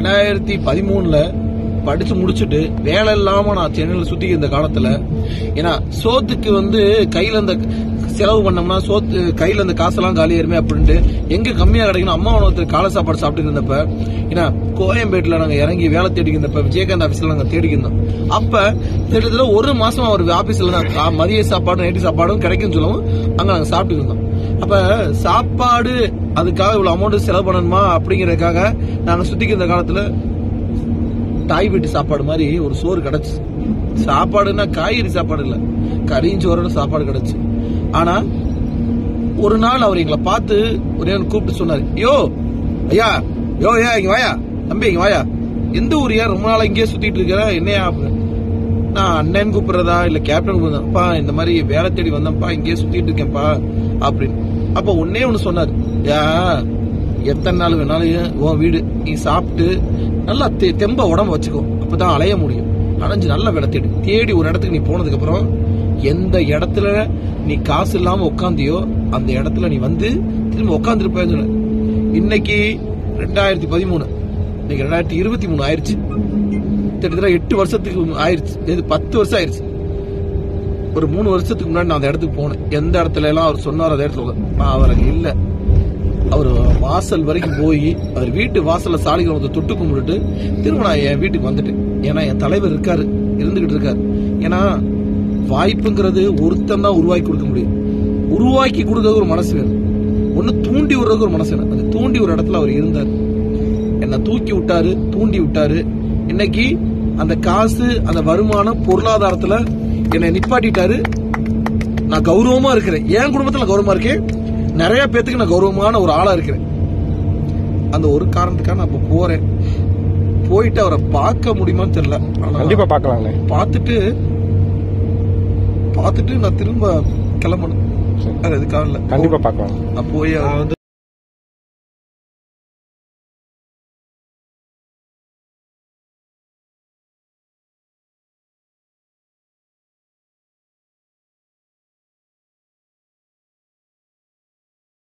2013ல படிச்சு முடிச்சுட்டு வேலை இல்லாம நான் சென்னையில சுத்தி இருந்த காலத்துல, ஏன்னா சோத்துக்கு கையில இந்த செலவு பண்ணோம்னா சோத்து கையில இந்த காசெல்லாம் காலியாயிருமே அப்படின்ட்டு எங்க கம்மியா கிடைக்கணும் அம்மா உணவகத்துக்கு காலை சாப்பாடு சாப்பிட்டு இருந்தப்ப, ஏன்னா கோயம்பேட்டுல நாங்க இறங்கி வேலை தேடிக்கு இருந்தப்ப விஜயகாந்த் ஆபீஸ்ல நாங்க தேடிக்கு இருந்தோம். அப்ப கிட்டத்தட்ட ஒரு மாசம் அவர் ஆபீஸ்ல மதிய சாப்பாடும் நைட்டு சாப்பாடும் கிடைக்கும்னு சொல்லவும் அங்க நாங்க சாப்பிட்டு இருந்தோம். அப்ப சாப்பாடு அதுக்காக இவ்வளவு அமௌண்ட் செலவு பண்ணணுமா அப்படிங்கறதுக்காக நாங்க சுத்திக்கு இருந்த காலத்துல தாய் வீட்டு சாப்பாடு மாதிரி ஒரு சோறு கிடைச்சு, சாப்பாடுன்னா காய்கறி சாப்பாடு இல்ல, கறியும் சோறோட சாப்பாடு கிடைச்சு. ஆனா ஒரு நாள் அவர் எங்களை பார்த்து ஒரே கூப்பிட்டு சொன்னாரு, யோ ஐயா, யோ ஐயா இங்க வாயா, தம்பி இங்க வாயா, எந்த ஊரியா, ரொம்ப நாள் இங்கேயே சுத்திட்டு இருக்கிற, என்னையா? நான் அண்ணன் கூப்பிடுறதா இல்ல கேப்டன் கூப்பிடுறப்பா, இந்த மாதிரி வேலை தேடி வந்தப்பா, இங்கேயே சுத்திட்டு இருக்கேன்ப்பா அப்படின்னு. அப்ப ஒன்னே ஒண்ணு சொன்னாரு, எத்தனை நாள் வேணாலும் உன் வீடு, நீ சாப்பிட்டு நல்லா தெம்ப உடம்பு வச்சுக்கோ, அப்பதான் அலைய முடியும், அலைஞ்சு நல்ல வேலை தேடி ஒரு இடத்துக்கு நீ போனதுக்கு அப்புறம் எந்த இடத்துல நீ காசு இல்லாம உட்காந்தியோ அந்த இடத்துல நீ திரும்ப உட்காந்துருப்பேன்னு சொன்ன. இன்னைக்கு 2013, இன்னைக்கு 2023 ஆயிருச்சு. கிட்டத்தட்ட 8 வருஷத்துக்கு ஆயிருச்சு, 10 வருஷம் ஆயிருச்சு. ஒரு 3 வருஷத்துக்கு முன்னாடி நான் அந்த இடத்துக்கு போனேன். எந்த இடத்துல எல்லாம் அவர் சொன்னார் அந்த இடத்துல அவர் அங்க இல்ல. அவர் வாசல் வரைக்கும் போய் அவர் வீட்டு வாசல்ல சாலிகிராமத்தை தொட்டு கும்பிட்டு திரும்ப நான் என் வீட்டுக்கு வந்துட்டேன். ஏன்னா என் தலைவர் இருந்துகிட்டு இருக்காரு. ஏன்னா வாய்ப்புங்கிறது ஒருத்தன் தான் உருவாக்கி கொடுக்க முடியும். உருவாக்கி கொடுக்க ஒரு மனசு வேணும், ஒன்னு தூண்டி விடுறதுக்கு ஒரு மனசு வேணும். அந்த தூண்டி ஒரு இடத்துல அவர் இருந்தார், என்ன தூக்கி விட்டாரு, தூண்டி விட்டாரு. இன்னைக்கு அந்த காசு அந்த வருமானம் பொருளாதாரத்துல என்னை நிப்பாட்டிட்டாரு. நான் கௌரவமா இருக்கிறேன், என் குடும்பத்துல கௌரவமா இருக்கேன், நிறைய பேத்துக்கு நான் கௌரவமான ஒரு ஆளா இருக்கிறேன். அந்த ஒரு காரணத்துக்காக நான் இப்ப போறேன். போயிட்டு அவரை பார்க்க முடியுமான்னு தெரியல, கண்டிப்பா பார்க்கலாங்க. பார்த்துட்டு நான் திரும்ப கிளம்பணும். அது எதுக்காக இல்ல, கண்டிப்பா பார்க்கலாம். நான் போய்